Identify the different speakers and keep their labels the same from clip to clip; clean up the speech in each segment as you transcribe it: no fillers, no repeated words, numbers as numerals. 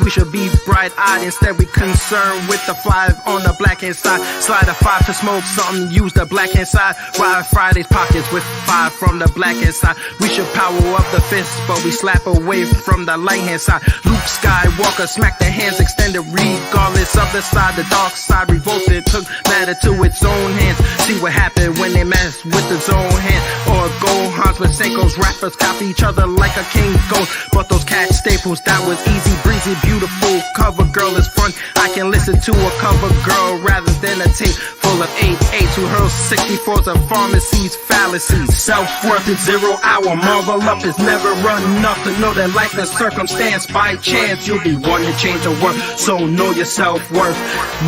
Speaker 1: we should be bright-eyed. Instead, we concerned with the 5 on the black hand side. Slide a 5 to smoke something, use the black hand side. Ride Friday's pockets with 5 from the black hand side. We should power up the fist, but we slap away from the light hand side. Luke Skywalker smacked the hands extended regardless of the side. The dark side revolted, took matter to its own hands. See what happened when they messed with his own hand. Or Gohan's Masenko's rappers copy each other like a king goes. But those cat staples, that was easy breezy, beautiful. Cover girl is fun. I can listen to a cover girl rather than a tape full of 8/8s who hurls 64s of pharmacies, fallacies. Self-worth is 0 hour. Marvel up is never enough to know that life is circumstance. By chance, you'll be one to change the world. So know your self-worth.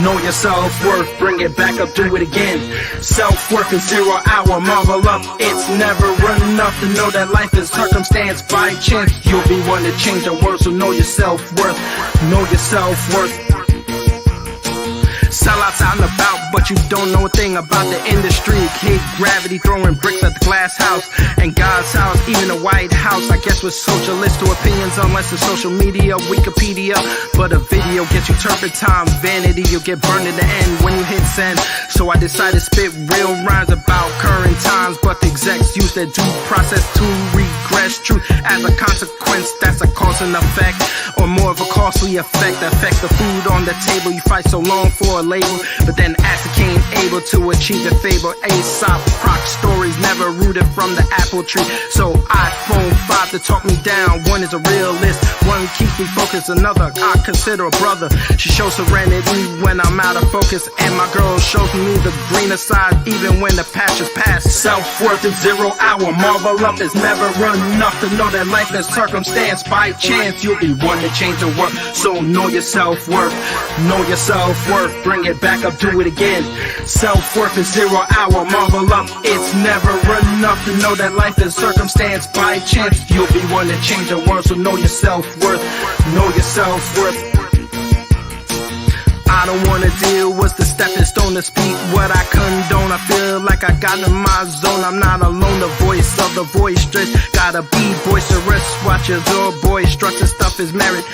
Speaker 1: Know your self-worth. Bring it back up, do it again. Self-worth is 0 hour. Marvel up, it's never enough to know that life is circumstance. By chance, you'll be one to change the world. So know your self-worth. Know your self-worth. Sellouts out and about, but you don't know a thing about the industry. Kid Gravity throwing bricks at the glass house and God's house, even the White House. I guess with socialist to opinions, unless it's social media, Wikipedia. But a video gets you turpentine vanity. You'll get burned in the end when you hit send. So I decided to spit real rhymes about current times, but the execs use their due process to regress truth as a consequence. That's a cause and effect, or more of a costly effect. Affect the food on the table. You fight so long for a label, but then ascertain able to achieve the fable. Aesop proc stories never rooted from the apple tree. So iPhone 5 to talk me down. One is a realist, one keeps me focused, another I consider a brother. She shows serenity when I'm out of focus, and my girl shows me the greener side even when the patch is past. Self-worth is 0 hour. Marvel up is never enough to know that life is circumstance. By chance, you'll be one to change the world. So know your self-worth. Know your self-worth. Bring it back up, do it again. Self-worth is 0 hour. Marvel up, it's never enough to know that life is circumstance. By chance, you'll be one to change the world. So know your self-worth. Know your self-worth. I don't wanna deal with the stepping stone to speak what I condone. I feel like I got in my zone. I'm not alone, the voice of the boisterous. Gotta be boisterous. Watch your door, boy. Structure stuff is merit.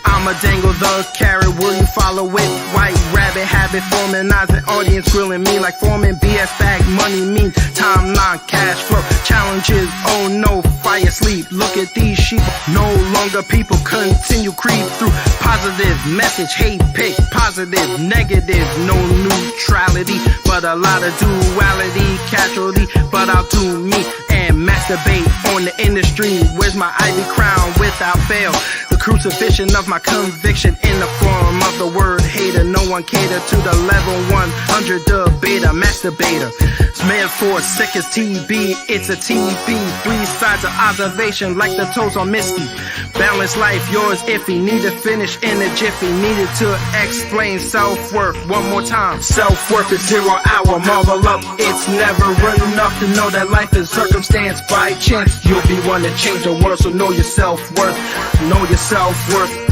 Speaker 1: I'ma dangle the carrot. Will you follow it? White rabbit habit forming. Eyes an audience grilling me like forming. BS bag money mean timeline cash flow. Challenges, oh no, fire sleep. Look at these sheep. No longer people continue creep through. Positive message, hate pick. Positive, negative, no neutrality, but a lot of duality. Casualty, but I'll do me and masturbate on the industry. Where's my ivy crown without fail? The crucifixion of my conviction in the form of the word hater. No one cater to the level 100 debater, masturbator. It's metaphor, sick as TB, it's a TB. 3 sides of observation like the toes on Misty. Balance life, yours iffy. Need to finish in a jiffy. Needed to explain self-worth one more time. Self-worth is 0 hour. Marvel up, it's never enough to know that life is circumstance. By chance, you'll be one to change the world. So know your self-worth. Know your self-worth.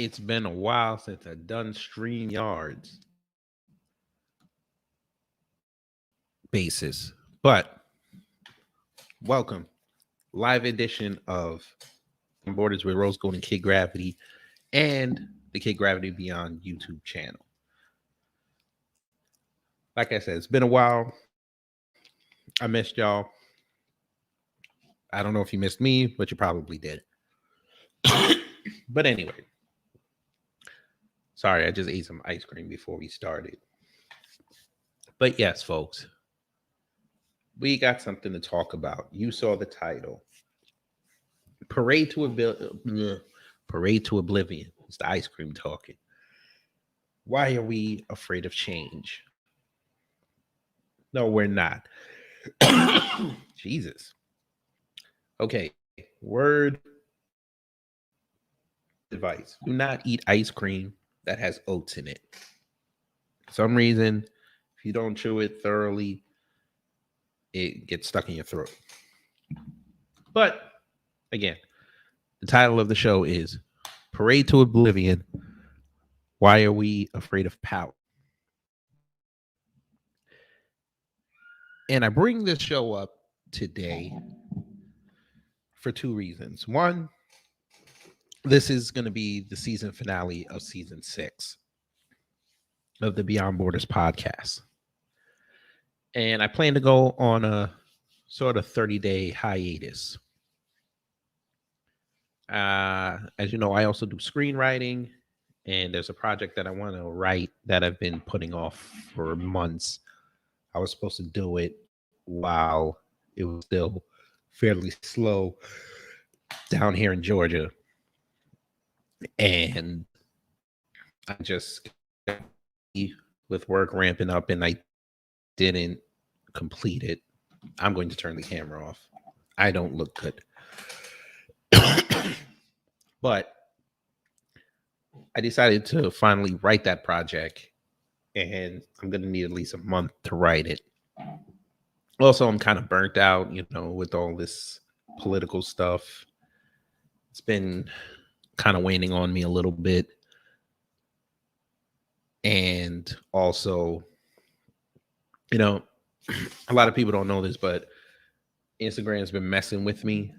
Speaker 2: It's been a while since I done StreamYard's basis, but welcome. Live edition of Borders with Rose Gold and Kid Gravity and the Kid Gravity Beyond YouTube channel. Like I said, it's been a while. I missed y'all. I don't know if you missed me, but you probably did. But anyway, sorry, I just ate some ice cream before we started. But yes, folks, we got something to talk about. You saw the title. Parade to Parade to Oblivion. It's the ice cream talking. Why are we afraid of change? No, we're not. Jesus. Okay. Word advice. Do not eat ice cream that has oats in it. For some reason, if you don't chew it thoroughly, it gets stuck in your throat. But again, the title of the show is Parade to Oblivion. Why are we afraid of power? And I bring this show up today for two reasons. One, this is going to be the season finale of season 6 of the Beyond Borders podcast. And I plan to go on a sort of 30-day hiatus. As you know, I also do screenwriting, and there's a project that I want to write that I've been putting off for months. I was supposed to do it while it was still fairly slow down here in Georgia. And I just with work ramping up and I didn't complete it. I'm going to turn the camera off. I don't look good. But I decided to finally write that project, and I'm going to need at least a month to write it. Also, I'm kind of burnt out, with all this political stuff. It's been kind of waning on me a little bit. And also, a lot of people don't know this, but Instagram has been messing with me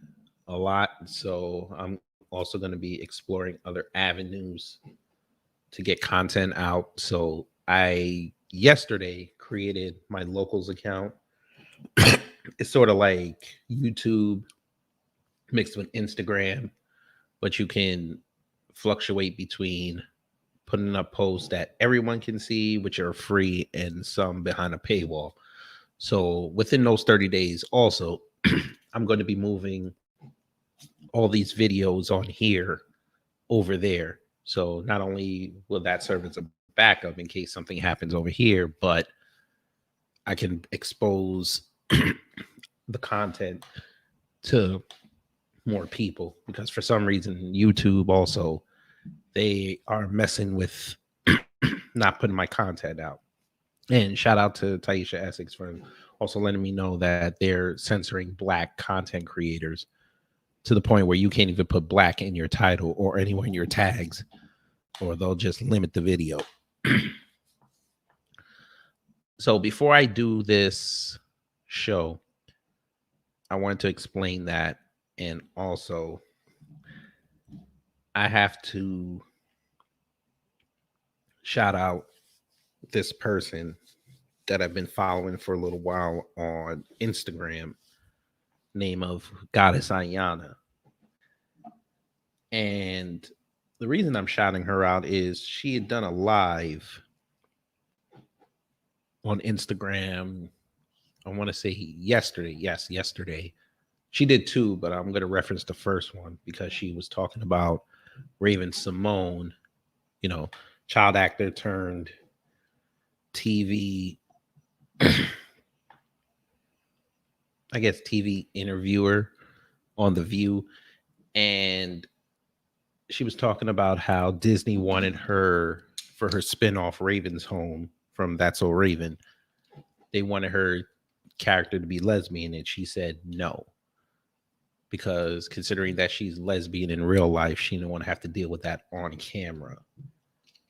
Speaker 2: a lot. So I'm also going to be exploring other avenues to get content out. So I yesterday created my locals account. It's sort of like YouTube mixed with Instagram, but you can fluctuate between putting up posts that everyone can see, which are free, and some behind a paywall. So within those 30 days also, I'm going to be moving all these videos on here over there. So not only will that serve as a backup in case something happens over here, but I can expose the content to more people, because for some reason YouTube also, they are messing with not putting my content out. And shout out to Taisha Essex for also letting me know that they're censoring Black content creators to the point where you can't even put Black in your title or anywhere in your tags, or they'll just limit the video. So before I do this show, I wanted to explain that. And also, I have to shout out this person that I've been following for a little while on Instagram, name of Goddess Ayana. And the reason I'm shouting her out is she had done a live on Instagram, I want to say yesterday. Yes, yesterday. She did two, but I'm going to reference the first one because she was talking about Raven Simone, child actor turned TV, I guess TV interviewer on The View. And she was talking about how Disney wanted her for her spinoff Raven's Home from That's So Raven. They wanted her character to be lesbian, and she said no. Because considering that she's lesbian in real life, she didn't want to have to deal with that on camera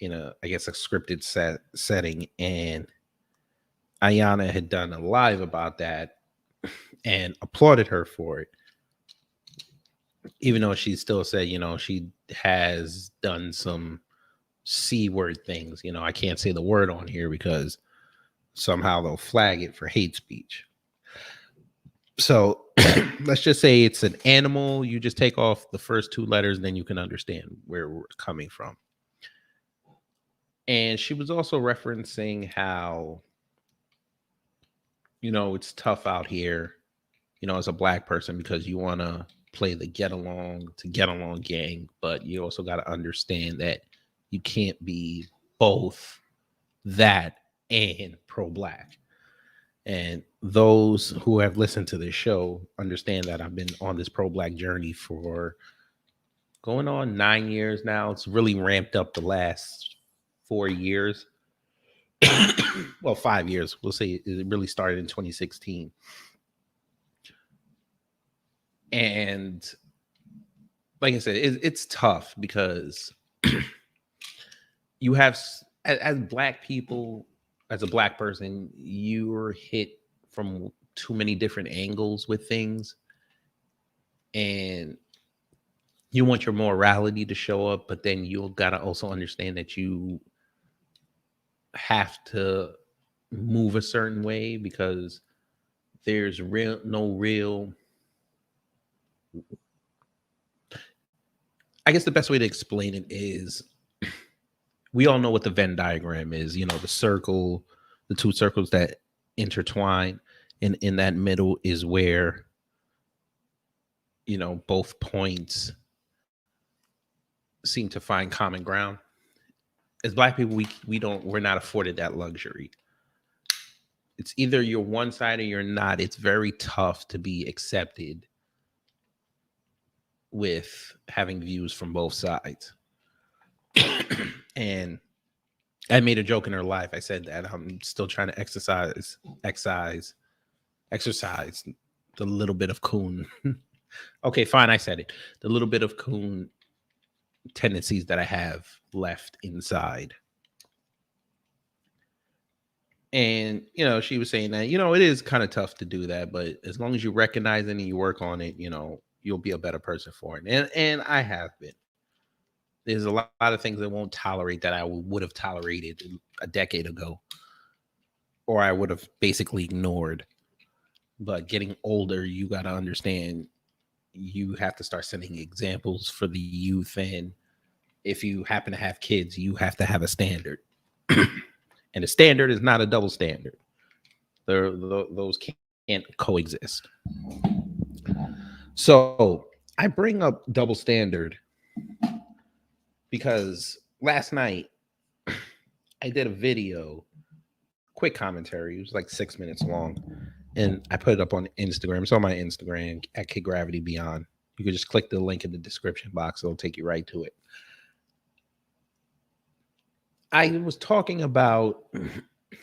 Speaker 2: in a scripted setting. And Ayana had done a live about that and applauded her for it. Even though she still said, she has done some C-word things. I can't say the word on here because somehow they'll flag it for hate speech. So let's just say it's an animal. You just take off the first two letters, and then you can understand where we're coming from. And she was also referencing how, it's tough out here, as a black person, because you want to play the get along gang, but you also got to understand that you can't be both that and pro black. And those who have listened to this show understand that I've been on this pro black journey for going on 9 years now. It's really ramped up the last 4 years. Well, 5 years. We'll say it really started in 2016. And like I said, it's tough because you have, as black people, as a black person, you're hit from too many different angles with things. And you want your morality to show up, but then you got to also understand that you have to move a certain way because there's no real, I guess the best way to explain it is, we all know what the Venn diagram is, the circle, the two circles that intertwine, and in that middle is where, both points seem to find common ground. As black people, we're not afforded that luxury. It's either you're one side or you're not. It's very tough to be accepted with having views from both sides. And I made a joke in her life. I said that I'm still trying to exercise the little bit of coon. Okay, fine. I said it. The little bit of coon tendencies that I have left inside. And, she was saying that, it is kind of tough to do that, but as long as you recognize it and you work on it, you'll be a better person for it. And I have been. There's a lot of things that won't tolerate that I would have tolerated a decade ago, or I would have basically ignored. But getting older, you got to understand, you have to start setting examples for the youth. And if you happen to have kids, you have to have a standard. And a standard is not a double standard. Those can't coexist. So I bring up double standard because last night I did a video, quick commentary. It was like 6 minutes long. And I put it up on Instagram. It's on my Instagram at Kid Gravity Beyond. You can just click the link in the description box. It'll take you right to it. I was talking about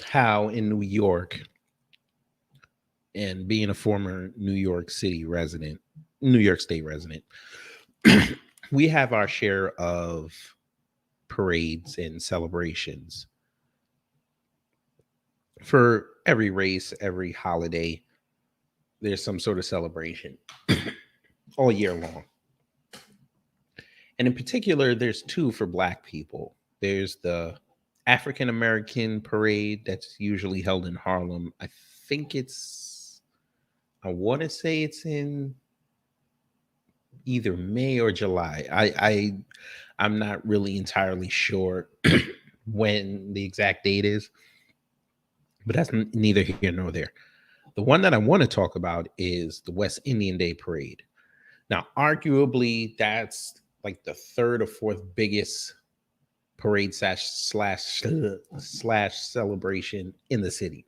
Speaker 2: how in New York, and being a former New York State resident, we have our share of parades and celebrations for every race, every holiday. There's some sort of celebration all year long. And in particular, there's two for Black people. There's the African American parade that's usually held in Harlem. I want to say it's in either May or July. I'm not really entirely sure when the exact date is, but that's neither here nor there. The one that I want to talk about is the West Indian Day Parade. Now, arguably, that's like the third or fourth biggest parade slash celebration in the city,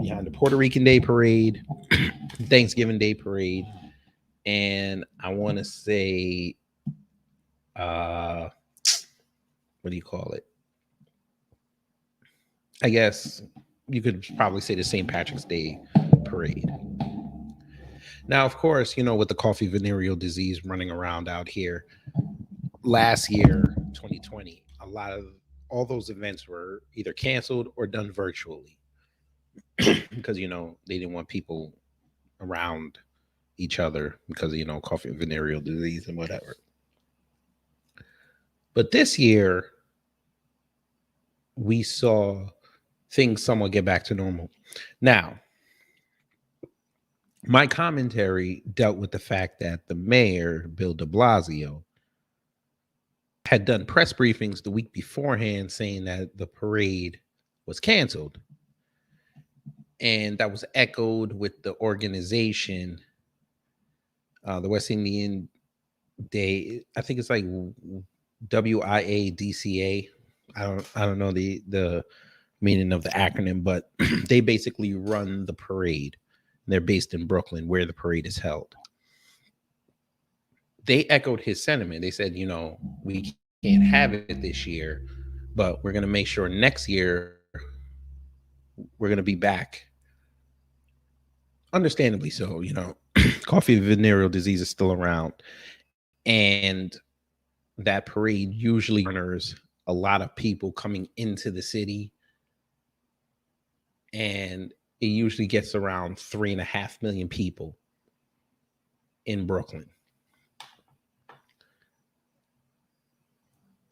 Speaker 2: behind the Puerto Rican Day Parade, Thanksgiving Day Parade, and I want to say, what do you call it? I guess you could probably say the St. Patrick's Day Parade. Now, of course, with the coffee venereal disease running around out here, last year, 2020, a lot of all those events were either canceled or done virtually because, they didn't want people around each other because of, coffee venereal disease and whatever. But this year, we saw things somewhat get back to normal. Now, My commentary dealt with the fact that the mayor, Bill de Blasio, had done press briefings the week beforehand saying that the parade was canceled. And that was echoed with the organization, the West Indian Day. I think it's like WIADCA. I don't know the meaning of the acronym, but they basically run the parade. They're based in Brooklyn, where the parade is held. They echoed his sentiment. They said, we can't have it this year, but we're going to make sure next year we're going to be back. Understandably so, coffee venereal disease is still around. And that parade usually garners a lot of people coming into the city. And it usually gets around 3.5 million people in Brooklyn.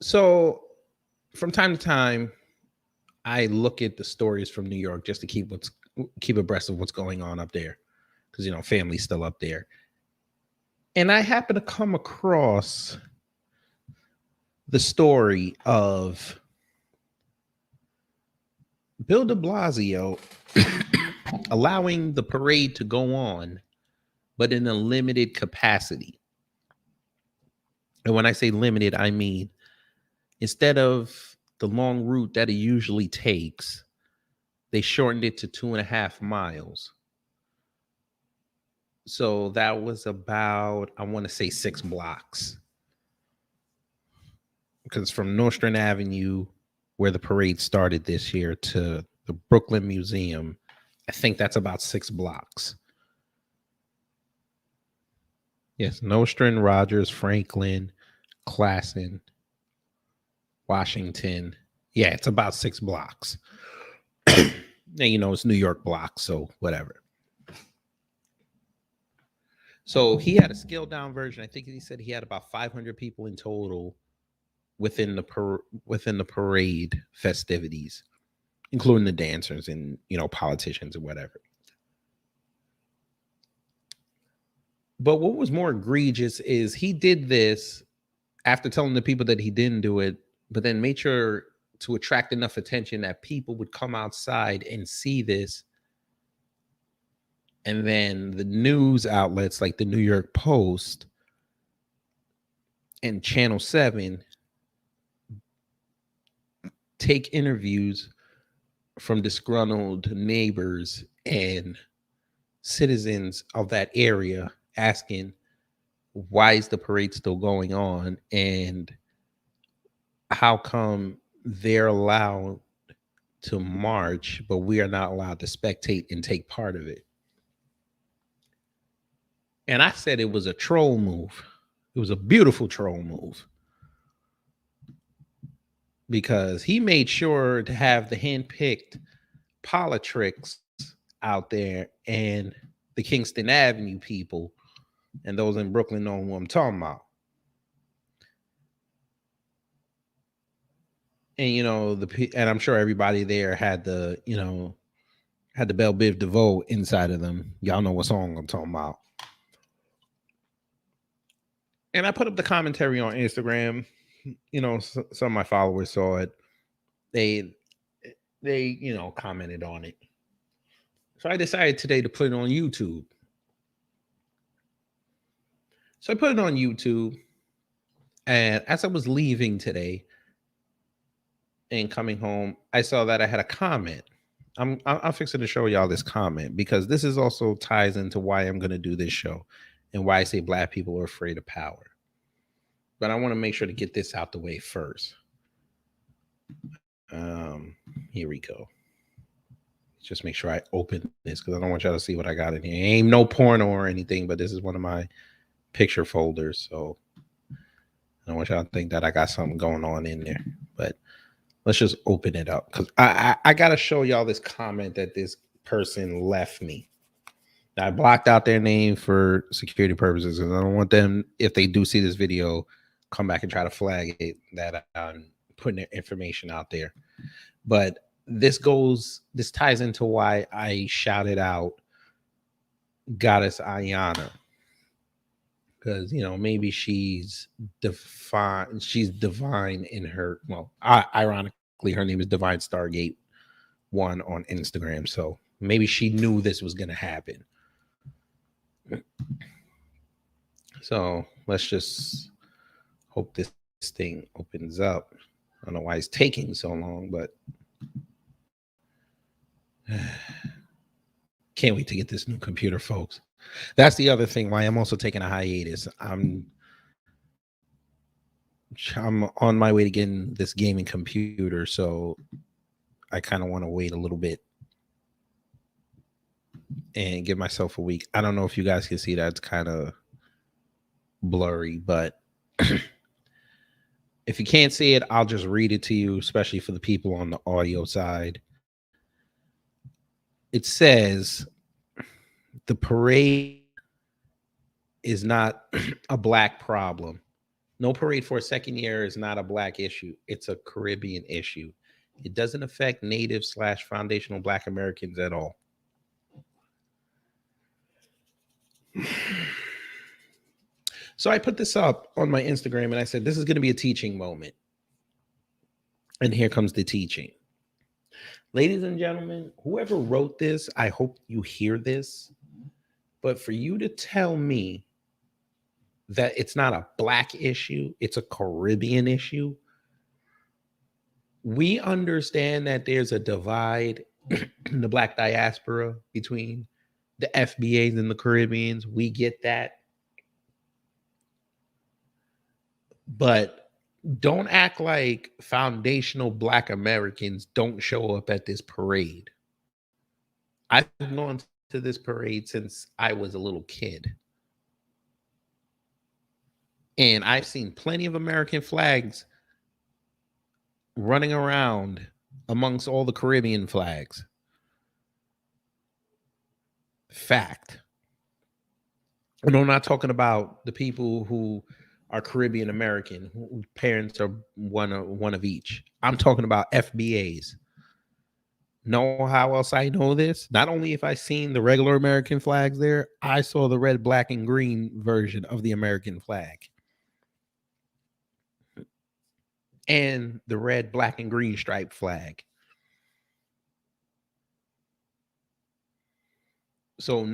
Speaker 2: So from time to time, I look at the stories from New York just to keep abreast of what's going on up there, because family's still up there. And I happen to come across the story of Bill de Blasio allowing the parade to go on, but in a limited capacity. And when I say limited, I mean instead of the long route that it usually takes, they shortened it to 2.5 miles. So that was about, I want to say, 6 blocks. Because from Nostrand Avenue, where the parade started this year, to the Brooklyn Museum, I think that's about 6 blocks. Yes, Nostrand, Rogers, Franklin, Classen, Washington. Yeah, it's about 6 blocks. And it's New York blocks, so whatever. So he had a scaled down version. I think he said he had about 500 people in total within the parade festivities, including the dancers and politicians and whatever. But what was more egregious is he did this after telling the people that he didn't do it, but then made sure to attract enough attention that people would come outside and see this. And then the news outlets like the New York Post and Channel 7 take interviews from disgruntled neighbors and citizens of that area asking, why is the parade still going on? And how come they're allowed to march, but we are not allowed to spectate and take part of it? And I said it was a troll move. It was a beautiful troll move, because he made sure to have the handpicked politricks out there and the Kingston Avenue people, and those in Brooklyn know what I'm talking about. And and I'm sure everybody there had the Belle Biv DeVoe inside of them. Y'all know what song I'm talking about. And I put up the commentary on Instagram. Some of my followers saw it. They commented on it. So I decided today to put it on YouTube. So I put it on YouTube, and as I was leaving today and coming home, I saw that I had a comment. I'm fixing to show y'all this comment, because this is also ties into why I'm going to do this show and why I say Black people are afraid of power. But I want to make sure to get this out the way first. Here we go. Just make sure I open this, because I don't want y'all to see what I got in here. It ain't no porno or anything, but this is one of my picture folders. So I don't want y'all to think that I got something going on in there. But let's just open it up, because I got to show y'all this comment that this person left me. Now, I blocked out their name for security purposes, and I don't want them, if they do see this video, come back and try to flag it that I'm putting their information out there. But this ties into why I shouted out goddess Ayana, because maybe she's divine. She's divine in her. Well, ironically, her name is Divine Stargate One on Instagram. So maybe she knew this was going to happen. So let's just hope this thing opens up. I don't know why it's taking so long, but can't wait to get this new computer, folks. That's the other thing why I'm also taking a hiatus. I'm on my way to getting this gaming computer, so I kind of want to wait a little bit and give myself a week. I don't know if you guys can see that. It's kind of blurry, but if you can't see it, I'll just read it to you, especially for the people on the audio side. It says the parade is not a black problem. No parade for a second year is not a black issue. It's a Caribbean issue. It doesn't affect native/foundational Black Americans at all. So I put this up on my Instagram and I said, this is going to be a teaching moment. And here comes the teaching. Ladies and gentlemen, whoever wrote this, I hope you hear this. But for you to tell me that it's not a black issue, it's a Caribbean issue. We understand that there's a divide in the Black diaspora between the FBAs and the Caribbeans. We get that. But don't act like foundational Black Americans don't show up at this parade. I've gone to this parade since I was a little kid. And I've seen plenty of American flags running around amongst all the Caribbean flags. Fact. And I'm not talking about the people who are Caribbean American, whose parents are one of each. I'm talking about FBAs. Know how else I know this? Not only if I seen the regular American flags there, I saw the red, black, and green version of the American flag. And the red, black, and green striped flag. So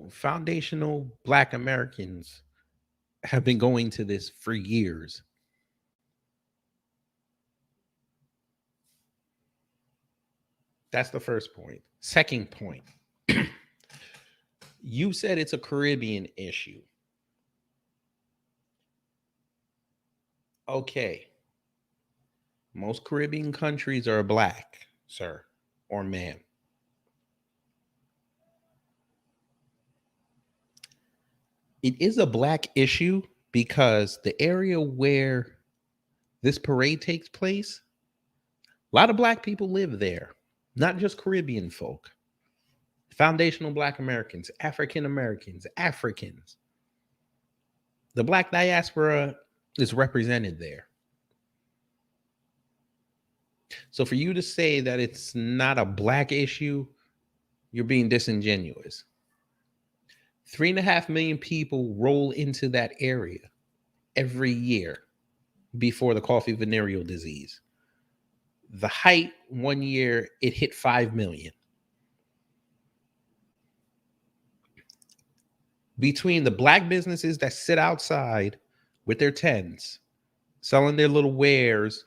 Speaker 2: foundational Black Americans have been going to this for years. That's the first point. Second point. You said it's a Caribbean issue. Okay. Most Caribbean countries are black, sir or ma'am. It is a black issue because the area where this parade takes place, a lot of Black people live there, not just Caribbean folk. Foundational Black Americans, African Americans, Africans. The Black diaspora is represented there. So for you to say that it's not a black issue, you're being disingenuous. 3.5 million people roll into that area every year before the coffee venereal disease. The height, one year, it hit 5 million. Between the Black businesses that sit outside with their tents, selling their little wares,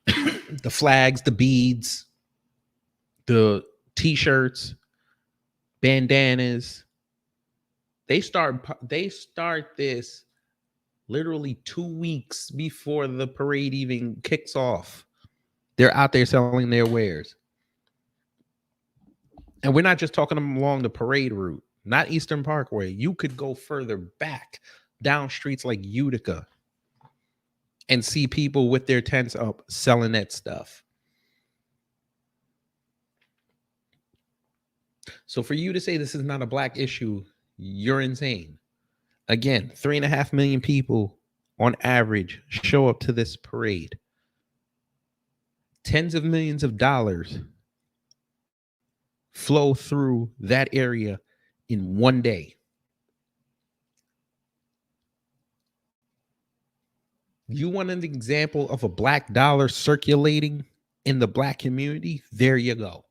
Speaker 2: the flags, the beads, the t-shirts, bandanas, they start this literally 2 weeks before the parade even kicks off. They're out there selling their wares. And we're not just talking along the parade route, not Eastern Parkway. You could go further back down streets like Utica and see people with their tents up selling that stuff. So for you to say this is not a black issue, you're insane. Again, 3.5 million people on average show up to this parade. Tens of millions of dollars flow through that area in one day. You want an example of a black dollar circulating in the black community? There you go.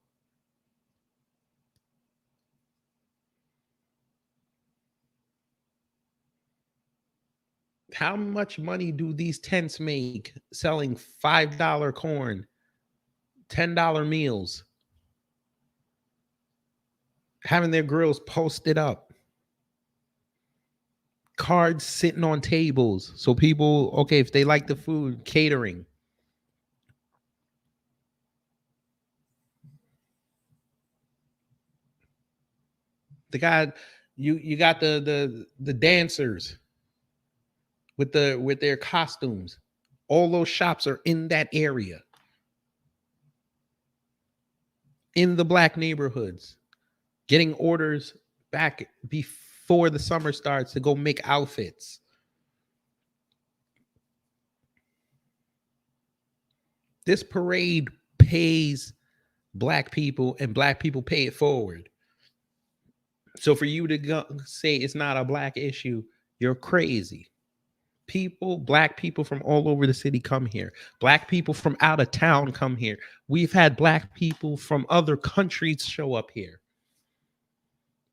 Speaker 2: How much money do these tents make selling $5 corn, $10 meals, having their grills posted up, cards sitting on tables so people, okay, if they like the food, catering. The guy, you got the dancers with their costumes. All those shops are in that area, in the black neighborhoods, getting orders back before the summer starts to go make outfits. This parade pays black people, and black people pay it forward. So for you to say it's not a black issue, you're crazy. Black people from all over the city come here. Black people from out of town come here. We've had black people from other countries show up here.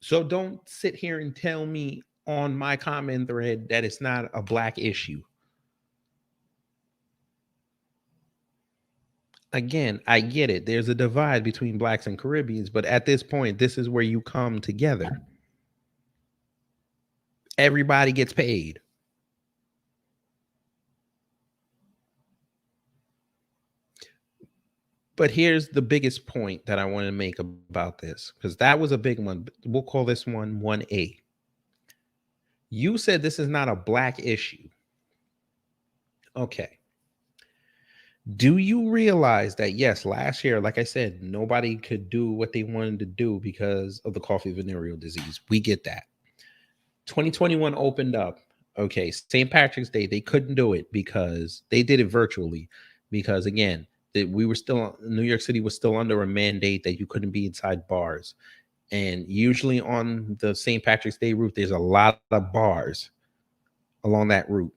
Speaker 2: So don't sit here and tell me on my comment thread that it's not a black issue. Again, I get it. There's a divide between blacks and Caribbeans, but at this point, this is where you come together. Everybody gets paid. But here's the biggest point that I want to make about this, because that was a big one. We'll call this one 1A. You said this is not a black issue. Okay. Do you realize that, yes, last year, like I said, nobody could do what they wanted to do because of the coffee venereal disease? We get that. 2021 opened up. Okay, St. Patrick's Day, they couldn't do it because they did it virtually. Because again, we were still, New York City was still under a mandate that you couldn't be inside bars. And usually on the St. Patrick's Day route, there's a lot of bars along that route.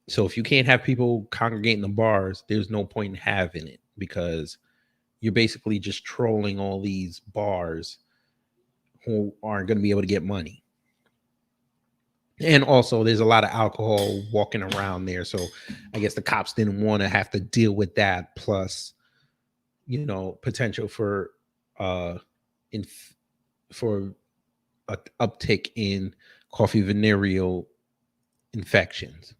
Speaker 2: So if you can't have people congregate in the bars, there's no point in having it, because you're basically just trolling all these bars who aren't going to be able to get money. And also there's a lot of alcohol walking around there. So I guess the cops didn't want to have to deal with that. Plus, potential for an uptick in coffee venereal infections.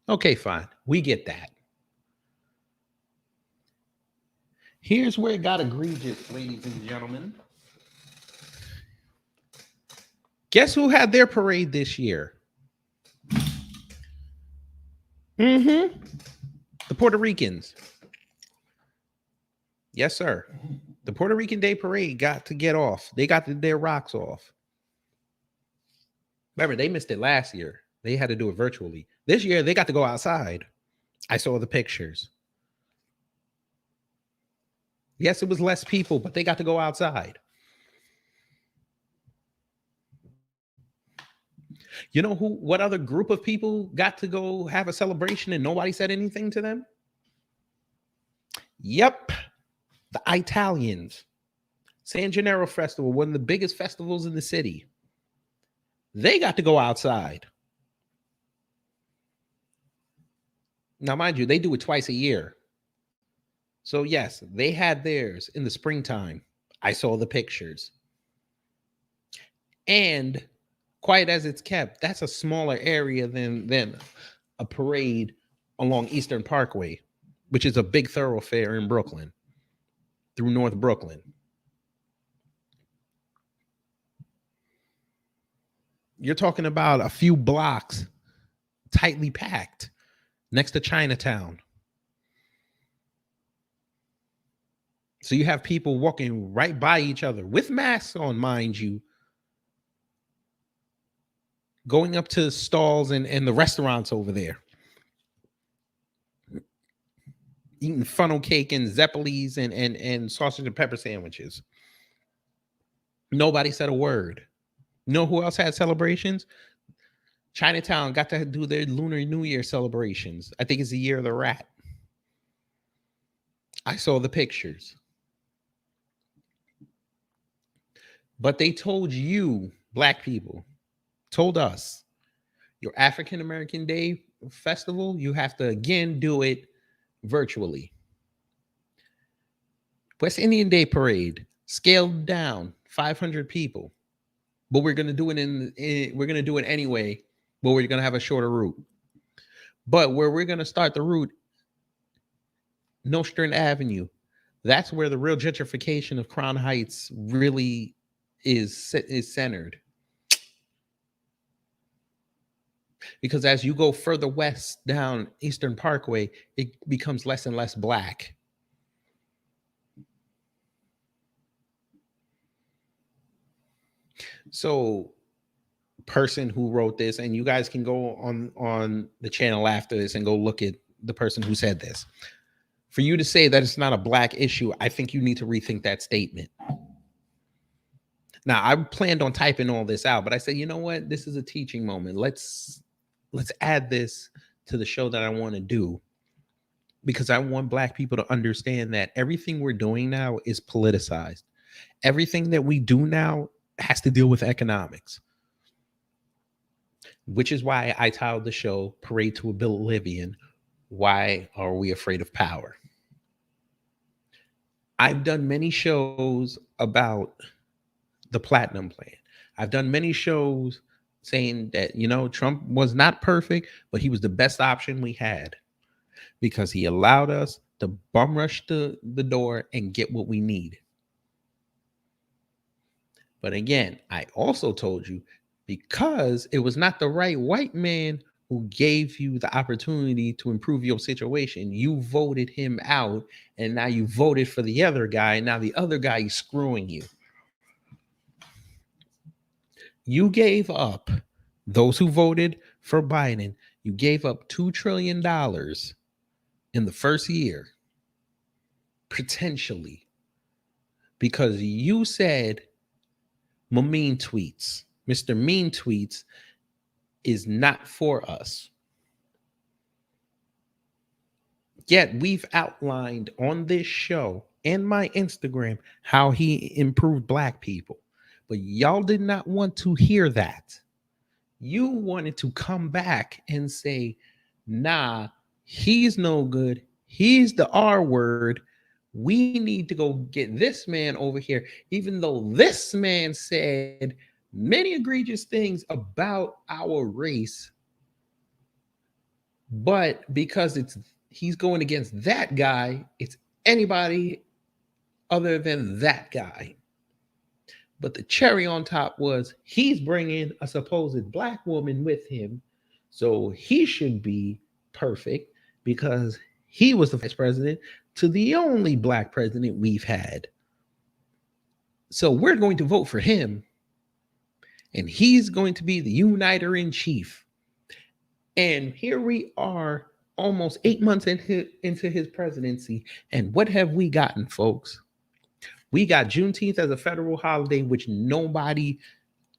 Speaker 2: Okay, fine. We get that. Here's where it got egregious, ladies and gentlemen. Guess who had their parade this year? The Puerto Ricans. Yes, sir. The Puerto Rican Day Parade got to get off. They got their rocks off. Remember, they missed it last year. They had to do it virtually. This year, they got to go outside. I saw the pictures. Yes, it was less people, but they got to go outside. You know what other group of people got to go have a celebration and nobody said anything to them? Yep. The Italians. San Gennaro Festival, one of the biggest festivals in the city. They got to go outside. Now, mind you, they do it twice a year. So, yes, they had theirs in the springtime. I saw the pictures. And quiet as it's kept, that's a smaller area than a parade along Eastern Parkway, which is a big thoroughfare in Brooklyn, through North Brooklyn. You're talking about a few blocks tightly packed next to Chinatown. So you have people walking right by each other with masks on, mind you, going up to stalls and the restaurants over there, eating funnel cake and Zeppelis and sausage and pepper sandwiches. Nobody said a word. Know who else had celebrations? Chinatown got to do their Lunar New Year celebrations. I think it's the year of the rat. I saw the pictures. But they told you, black people, told us, your African American Day festival, you have to again do it virtually. West Indian Day Parade, scaled down, 500 people. But we're gonna do it we're gonna do it anyway, but we're gonna have a shorter route. But where we're gonna start the route, Nostrand Avenue, that's where the real gentrification of Crown Heights really is centered. Because as you go further west down Eastern Parkway, it becomes less and less black. So, person who wrote this, and you guys can go on the channel after this and go look at the person who said this. For you to say that it's not a black issue, I think you need to rethink that statement. Now, I planned on typing all this out, but I said, you know what? This is a teaching moment. Let's add this to the show that I want to do, because I want black people to understand that everything we're doing now is politicized. Everything that we do now has to deal with economics, which is why I titled the show Parade to Oblivion. Why are we afraid of power? I've done many shows about the platinum plan. I've done many shows saying that, Trump was not perfect, but he was the best option we had because he allowed us to bum rush the door and get what we need. But again, I also told you, because it was not the right white man who gave you the opportunity to improve your situation, you voted him out, and now you voted for the other guy, and now the other guy is screwing you. You gave up, those who voted for Biden, you gave up $2 trillion in the first year, potentially, because you said Mean Tweets, Mr. Mean Tweets is not for us. Yet we've outlined on this show and my Instagram how he improved black people. But y'all did not want to hear that. You wanted to come back and say, nah, he's no good. He's the R word. We need to go get this man over here, even though this man said many egregious things about our race. But because he's going against that guy, it's anybody other than that guy. But the cherry on top was he's bringing a supposed black woman with him. So he should be perfect because he was the vice president to the only black president we've had. So we're going to vote for him. And he's going to be the uniter in chief. And here we are almost 8 months into his presidency. And what have we gotten, folks? We got Juneteenth as a federal holiday, which nobody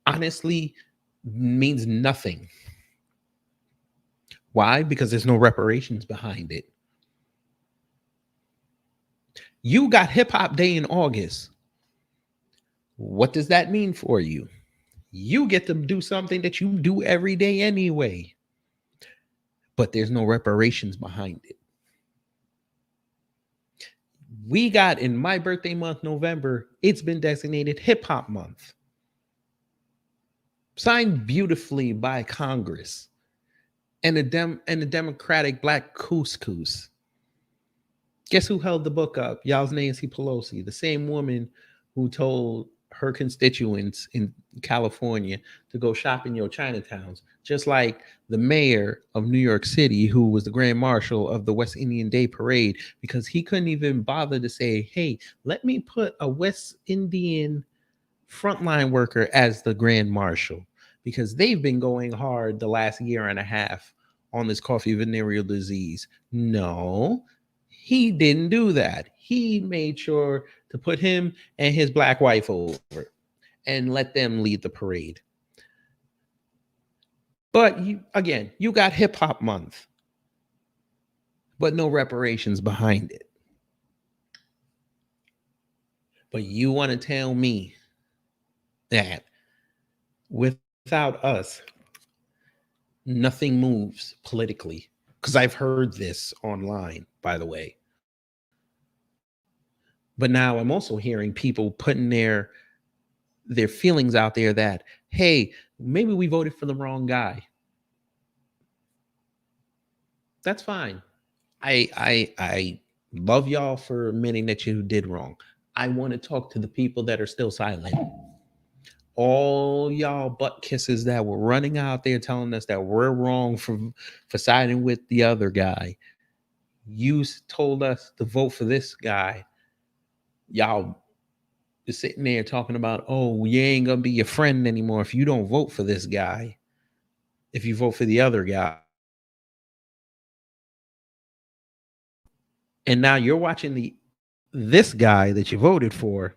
Speaker 2: honestly means nothing. Why? Because there's no reparations behind it. You got Hip Hop Day in August. What does that mean for you? You get to do something that you do every day anyway, but there's no reparations behind it. We got in my birthday month, November, it's been designated Hip Hop Month. Signed beautifully by Congress and the Democratic Black Couscous. Guess who held the book up? Y'all's Nancy Pelosi, the same woman who told her constituents in California to go shop in your Chinatowns, just like the mayor of New York City, who was the grand marshal of the West Indian Day Parade, because he couldn't even bother to say, hey, let me put a West Indian frontline worker as the grand marshal, because they've been going hard the last year and a half on this coffee venereal disease. No, he didn't do that. He made sure to put him and his black wife over and let them lead the parade. But you again, you got hip hop month, but no reparations behind it. But you want to tell me that without us, nothing moves politically? Because I've heard this online, by the way. But now I'm also hearing people putting their feelings out there that, hey, maybe we voted for the wrong guy. That's fine. I love y'all for admitting that you did wrong. I want to talk to the people that are still silent. All y'all butt kisses that were running out there telling us that we're wrong for siding with the other guy. You told us to vote for this guy. Y'all is sitting there talking about, oh, you ain't gonna be your friend anymore if you don't vote for this guy. If you vote for the other guy, and now you're watching this guy that you voted for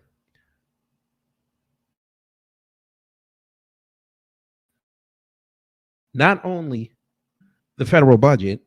Speaker 2: not only the federal budget,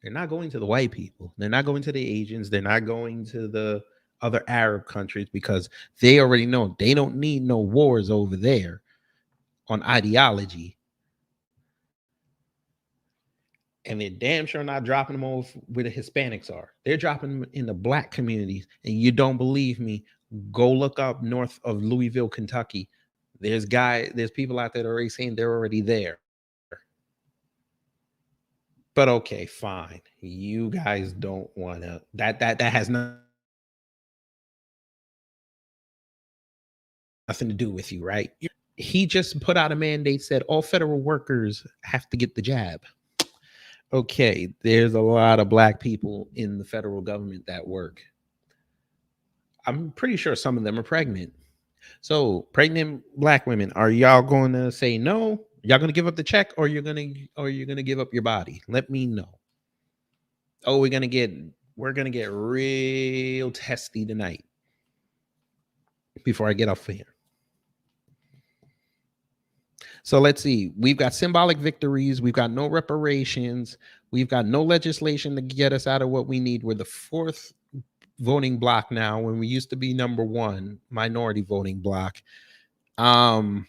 Speaker 2: they're not going to the white people. They're not going to the Asians. They're not going to the other Arab countries because they already know they don't need no wars over there on ideology. And they're damn sure not dropping them off where the Hispanics are. They're dropping them in the black communities. And you don't believe me? Go look up north of Louisville, Kentucky. There's people out there that are already saying they're already there. But okay, fine. You guys don't want to. That has nothing to do with you, right? He just put out a mandate said all federal workers have to get the jab. Okay, there's a lot of black people in the federal government that work. I'm pretty sure some of them are pregnant. So, pregnant black women, are y'all going to say no? Y'all going to give up the check, or you're going to give up your body? Let me know. Oh, we're going to get real testy tonight before I get off here. So let's see. We've got symbolic victories. We've got no reparations. We've got no legislation to get us out of what we need. We're the fourth voting block now when we used to be number one minority voting block. I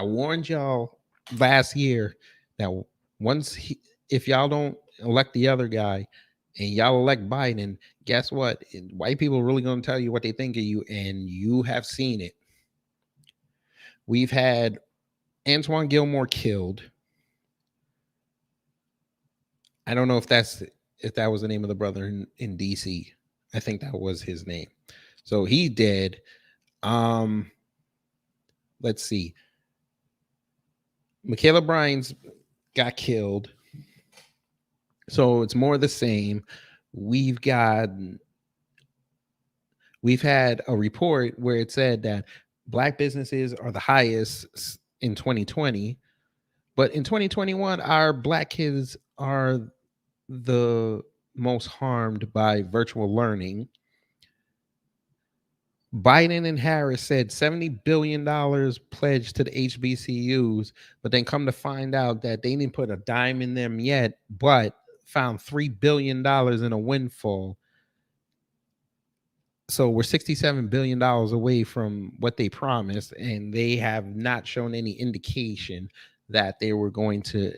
Speaker 2: warned y'all last year that if y'all don't elect the other guy and y'all elect Biden, guess what? White people are really going to tell you what they think of you, and you have seen it. We've had Antoine Gilmore killed. I don't know if that was the name of the brother in DC. I think that was his name. So he dead. Let's see. Michaela Bryans got killed. So it's more the same. We've had a report where it said that black businesses are the highest in 2020, but in 2021, our black kids are the most harmed by virtual learning. Biden and Harris said $70 billion pledged to the HBCUs, but then come to find out that they didn't put a dime in them yet, but found $3 billion in a windfall. So we're $67 billion away from what they promised, and they have not shown any indication that they were going to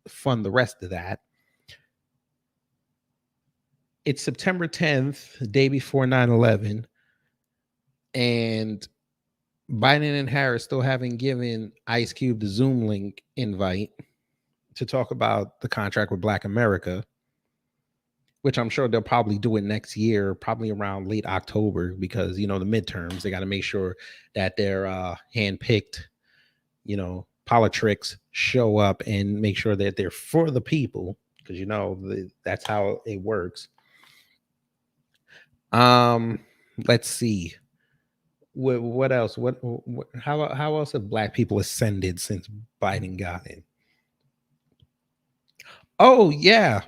Speaker 2: fund the rest of that. It's September 10th, the day before 9/11, and Biden and Harris still haven't given Ice Cube the Zoom link invite to talk about the contract with Black America, which I'm sure they'll probably do it next year, probably around late October, because, the midterms, they got to make sure that their handpicked, politricks show up and make sure that they're for the people, because, that's how it works. Let's see. What else? What how else have black people ascended since Biden got in? Oh yeah,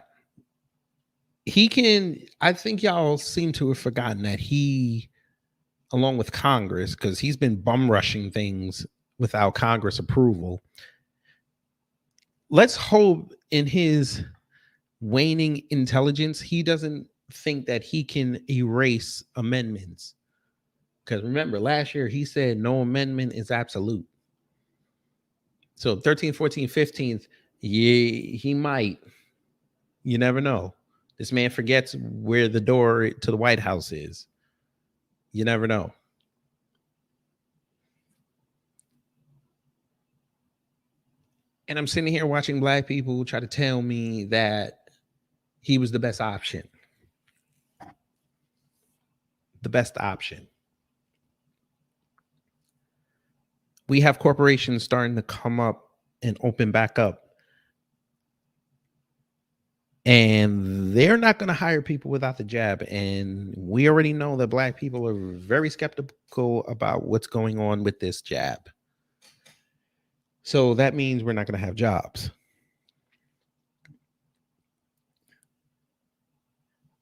Speaker 2: he can. I think y'all seem to have forgotten that he, along with Congress, because he's been bum rushing things without Congress approval. Let's hope in his waning intelligence, he doesn't think that he can erase amendments. Because remember, last year he said no amendment is absolute. So 13th, 14th, 15th, yeah, he might. You never know. This man forgets where the door to the White House is. You never know. And I'm sitting here watching black people try to tell me that he was the best option. The best option. We have corporations starting to come up and open back up. And they're not going to hire people without the jab. And we already know that black people are very skeptical about what's going on with this jab. So that means we're not going to have jobs.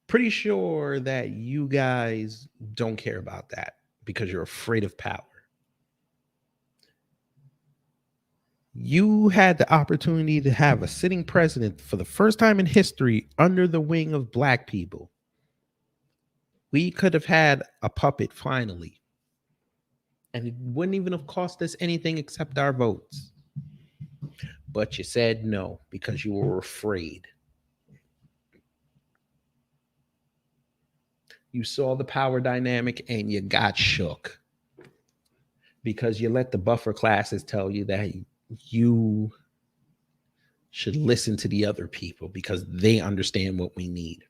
Speaker 2: Pretty sure that you guys don't care about that because you're afraid of power. You had the opportunity to have a sitting president for the first time in history under the wing of black people. We could have had a puppet finally. And it wouldn't even have cost us anything except our votes. But you said no because you were afraid. You saw the power dynamic and you got shook because you let the buffer classes tell you that you should listen to the other people because they understand what we need.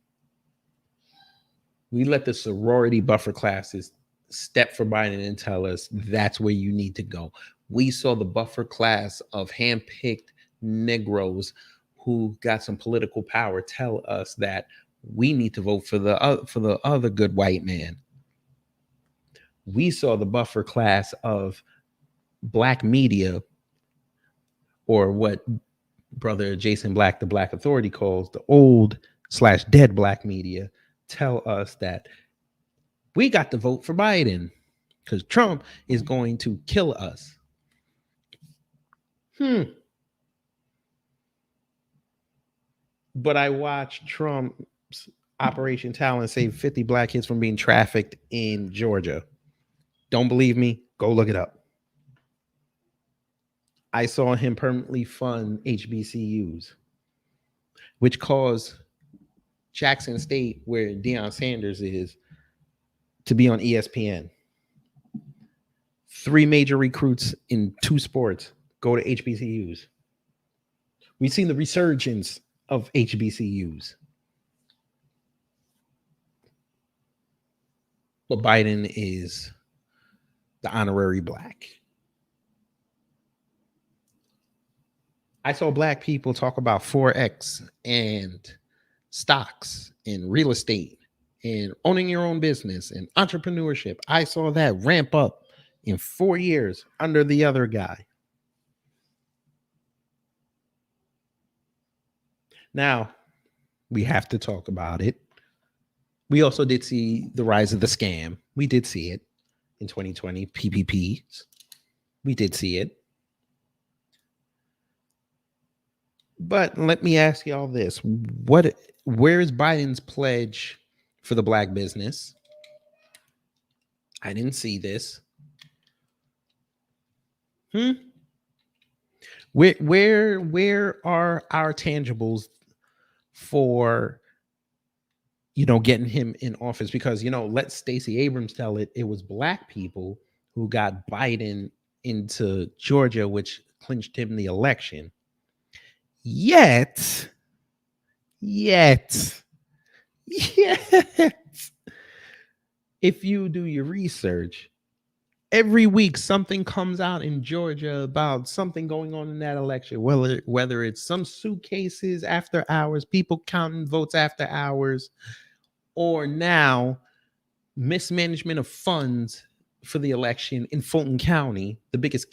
Speaker 2: We let the sorority buffer classes step for Biden and tell us that's where you need to go. We saw the buffer class of handpicked Negroes who got some political power tell us that we need to vote for the other good white man. We saw the buffer class of black media, or what brother Jason Black, the Black Authority, calls the old/dead black media, tell us that we got to vote for Biden because Trump is going to kill us. But I watched Trump's Operation Talent save 50 black kids from being trafficked in Georgia. Don't believe me? Go look it up. I saw him permanently fund HBCUs, which caused Jackson State, where Deion Sanders is, to be on ESPN. 3 major recruits in 2 sports go to HBCUs. We've seen the resurgence of HBCUs. But Biden is the honorary black. I saw black people talk about Forex and stocks and real estate and owning your own business and entrepreneurship. I saw that ramp up in 4 years under the other guy. Now, we have to talk about it. We also did see the rise of the scam. We did see it in 2020, PPPs. We did see it. But let me ask y'all this. Where is Biden's pledge for the black business? I didn't see this. Where are our tangibles for getting him in office? Because let Stacey Abrams tell it. It was black people who got Biden into Georgia, which clinched him the election. Yet, if you do your research, every week something comes out in Georgia about something going on in that election, whether it's some suitcases after hours, people counting votes after hours, or now mismanagement of funds for the election in Fulton County, the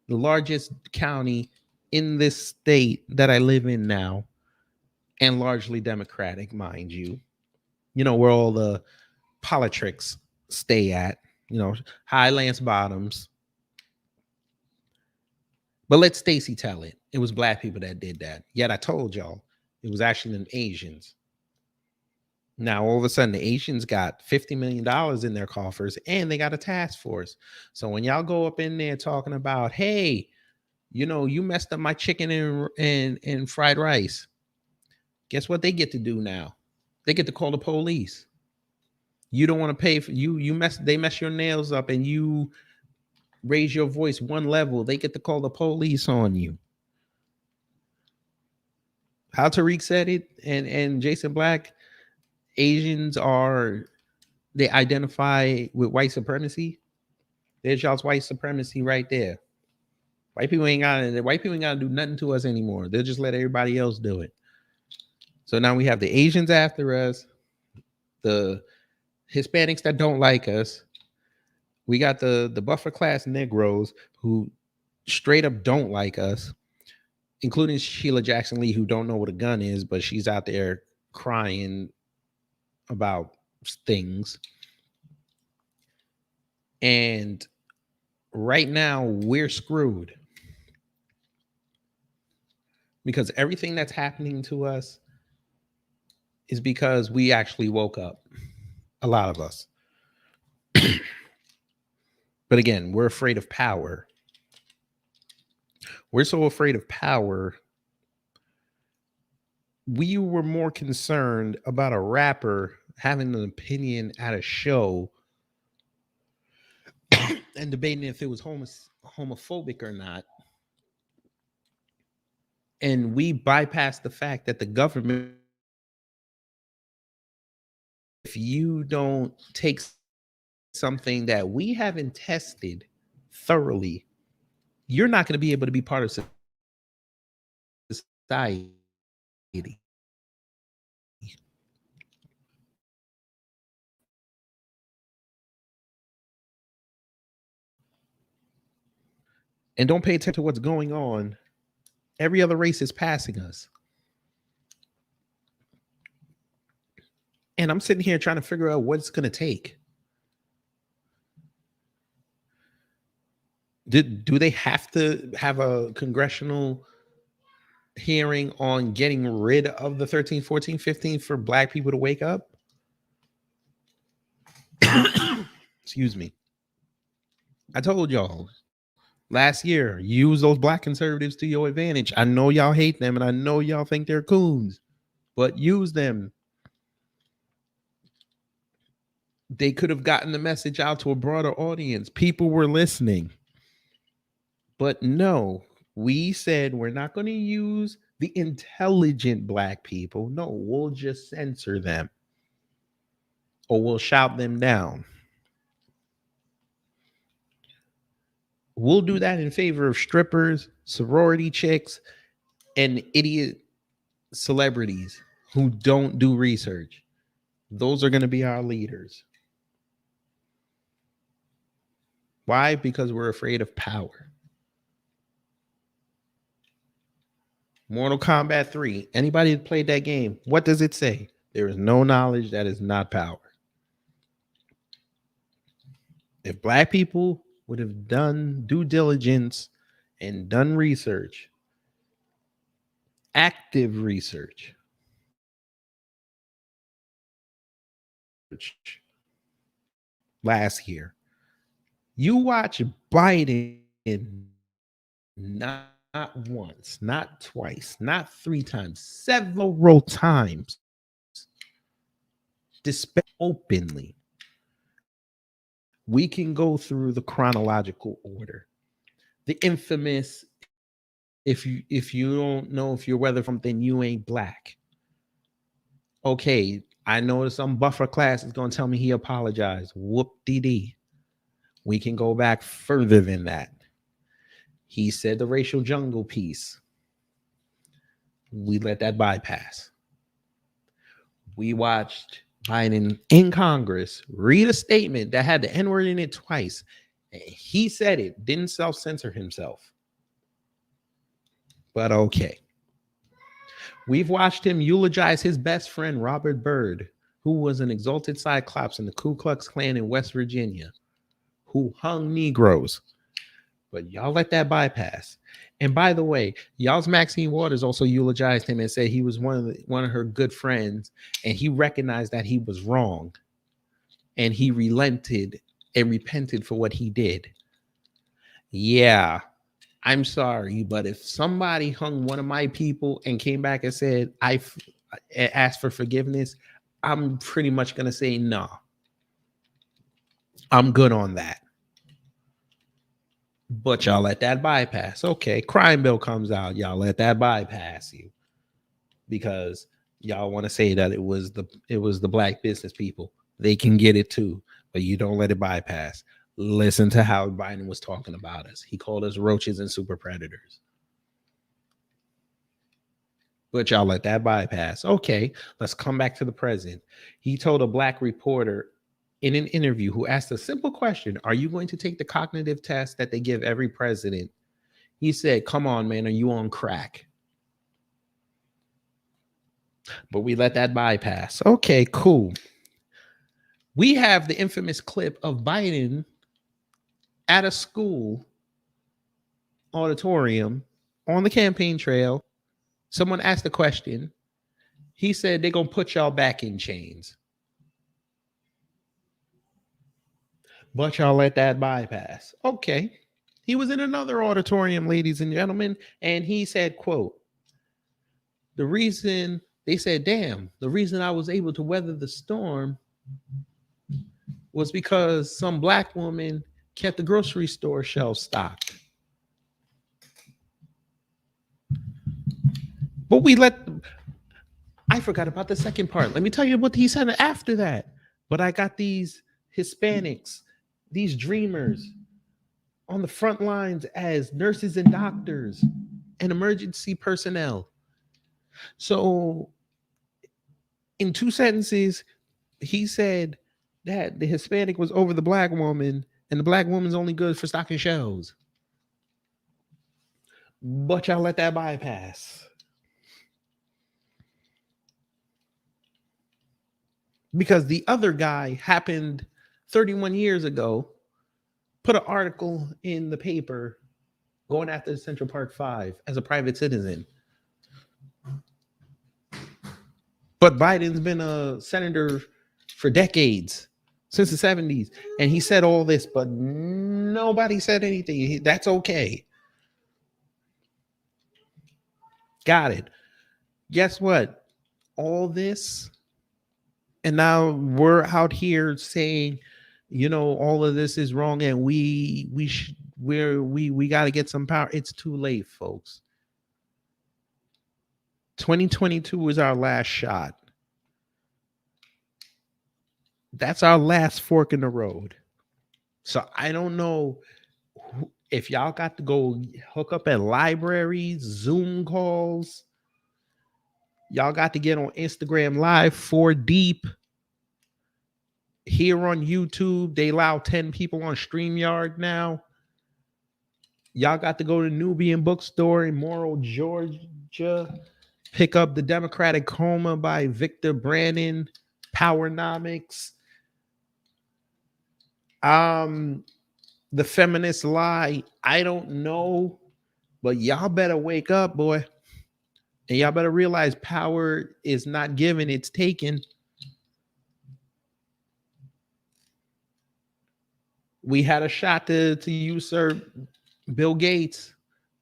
Speaker 2: largest county in this state that I live in now, and largely Democratic, mind you. Where all the politics stay at, high Lance Bottoms. But let Stacy tell it. It was black people that did that. Yet I told y'all it was actually them Asians. Now, all of a sudden, the Asians got $50 million in their coffers and they got a task force. So when y'all go up in there talking about, hey, you messed up my chicken and fried rice, guess what they get to do now? They get to call the police. You don't want to pay for they mess your nails up and you raise your voice one level, they get to call the police on you. How Tariq said it, and Jason Black, Asians they identify with white supremacy. There's y'all's white supremacy right there. White people ain't gotta do nothing to us anymore. They'll just let everybody else do it. So now we have the Asians after us, the Hispanics that don't like us. We got the buffer class Negroes who straight up don't like us, including Sheila Jackson Lee, who don't know what a gun is, but she's out there crying about things. And right now we're screwed because everything that's happening to us is because we actually woke up. A lot of us. But again, we're afraid of power. We're so afraid of power. We were more concerned about a rapper having an opinion at a show and debating if it was homophobic or not. And we bypassed the fact that the government, if you don't take something that we haven't tested thoroughly, you're not going to be able to be part of society. And don't pay attention to what's going on. Every other race is passing us. And I'm sitting here trying to figure out what it's going to take. Do they have to have a congressional hearing on getting rid of the 13, 14, 15 for black people to wake up? Excuse me. I told y'all last year, use those black conservatives to your advantage. I know y'all hate them and I know y'all think they're coons, but use them. They could have gotten the message out to a broader audience. People were listening. But no, we said we're not going to use the intelligent black people. No, we'll just censor them or we'll shout them down. We'll do that in favor of strippers, sorority chicks, and idiot celebrities who don't do research. Those are going to be our leaders. Why? Because we're afraid of power. Mortal Kombat 3. Anybody that played that game, what does it say? There is no knowledge that is not power. If black people would have done due diligence and done research, active research, last year, you watch Biden not once, not twice, not 3 times, several times, display openly. We can go through the chronological order. The infamous, if you don't know if you're weather from, then you ain't black. Okay, I know some buffer class is going to tell me he apologized. Whoop-dee-dee. We can go back further than that. He said the racial jungle piece. We let that bypass. We watched Biden in Congress read a statement that had the N word in it twice. He said it, didn't self censor himself. But okay. We've watched him eulogize his best friend, Robert Byrd, who was an exalted Cyclops in the Ku Klux Klan in West Virginia, who hung Negroes. But y'all let that bypass. And by the way, y'all's Maxine Waters also eulogized him and said he was one of her good friends, and he recognized that he was wrong, and he relented and repented for what he did. Yeah, I'm sorry, but if somebody hung one of my people and came back and said I asked for forgiveness, I'm pretty much gonna say no. I'm good on that. But y'all let that bypass. Okay, crime bill comes out. Y'all let that bypass you because y'all want to say that it was the black business people. They can get it too, but you don't let it bypass. Listen to how Biden was talking about us. He called us roaches and super predators. But y'all let that bypass. Okay, let's come back to the president. He told a black reporter in an interview who asked a simple question: are you going to take the cognitive test that they give every president? He said, come on, man, are you on crack? But we let that bypass. Okay, cool. We have the infamous clip of Biden at a school auditorium on the campaign trail. Someone asked a question. He said, they're going to put y'all back in chains. But y'all let that bypass. Okay. He was in another auditorium, ladies and gentlemen, and he said, quote, the reason, they said, damn, the reason I was able to weather the storm was because some black woman kept the grocery store shelves stocked. But I forgot about the second part. Let me tell you what he said after that. But I got these Hispanics, these dreamers on the front lines as nurses and doctors and emergency personnel. So in 2 sentences, he said that the Hispanic was over the black woman and the black woman's only good for stocking shelves. But y'all let that bypass. Because the other guy happened 31 years ago, put an article in the paper going after the Central Park Five as a private citizen. But Biden's been a senator for decades, since the 70s. And he said all this, but nobody said anything. That's okay. Got it. Guess what? All this, and now we're out here saying, you know, all of this is wrong, and we got to get some power. It's too late, folks. 2022 is our last shot. That's our last fork in the road. So I don't know if y'all got to go hook up at libraries, Zoom calls. Y'all got to get on Instagram Live 4 deep. Here on YouTube, they allow 10 people on StreamYard now. Y'all got to go to Nubian Bookstore in Morrill, Georgia. Pick up The Democratic Coma by Victor Brannon. Powernomics. The Feminist Lie. I don't know, but y'all better wake up, boy. And y'all better realize power is not given, it's taken. We had a shot to usurp Bill Gates.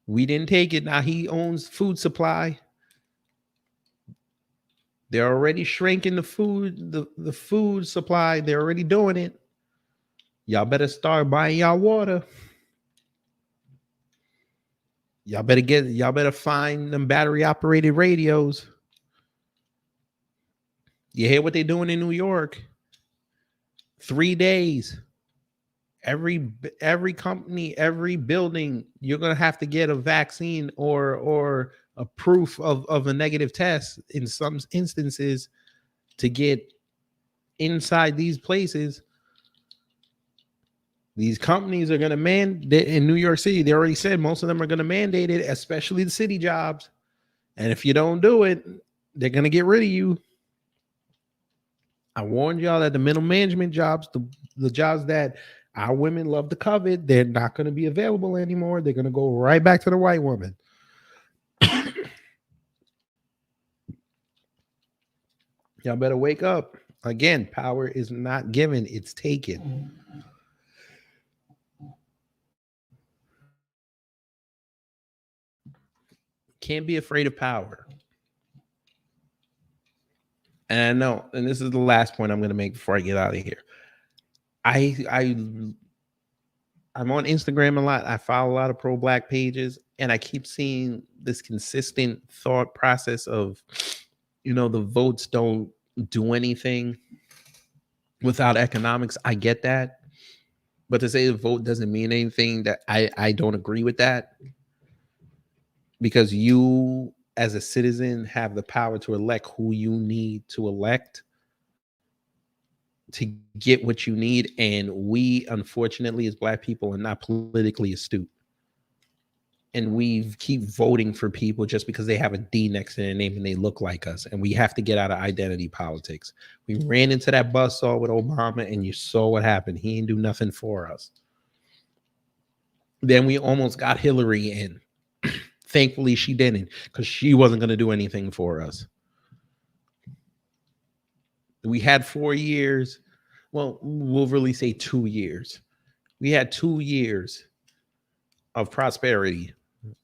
Speaker 2: We didn't take it. Now he owns food supply. They're already shrinking the food supply. They're already doing it. Y'all better start buying y'all water. Y'all better find them battery operated radios. You hear what they're doing in New York? 3 days. Every company, every building, you're gonna have to get a vaccine or a proof of a negative test in some instances to get inside these places, these companies are going to mandate in New York City. They already said most of them are going to mandate it, especially the city jobs. And if you don't do it, they're going to get rid of you. I warned y'all that the middle management jobs, the jobs that our women love to covet, they're not going to be available anymore. They're going to go right back to the white woman. Y'all better wake up. Again, power is not given, it's taken. Can't be afraid of power. And I know, and this is the last point I'm going to make before I get out of here. I'm on Instagram a lot. I follow a lot of pro-black pages, and I keep seeing this consistent thought process of, the votes don't do anything without economics. I get that. But to say the vote doesn't mean anything, that I don't agree with that. Because you, as a citizen, have the power to elect who you need to elect to get what you need. And we, unfortunately, as black people, are not politically astute. And we keep voting for people just because they have a D next to their name and they look like us. And we have to get out of identity politics. We ran into that buzzsaw with Obama, and you saw what happened. He didn't do nothing for us. Then we almost got Hillary in. Thankfully, she didn't, because she wasn't going to do anything for us. We had 4 years. Well, we'll really say 2 years. We had 2 years of prosperity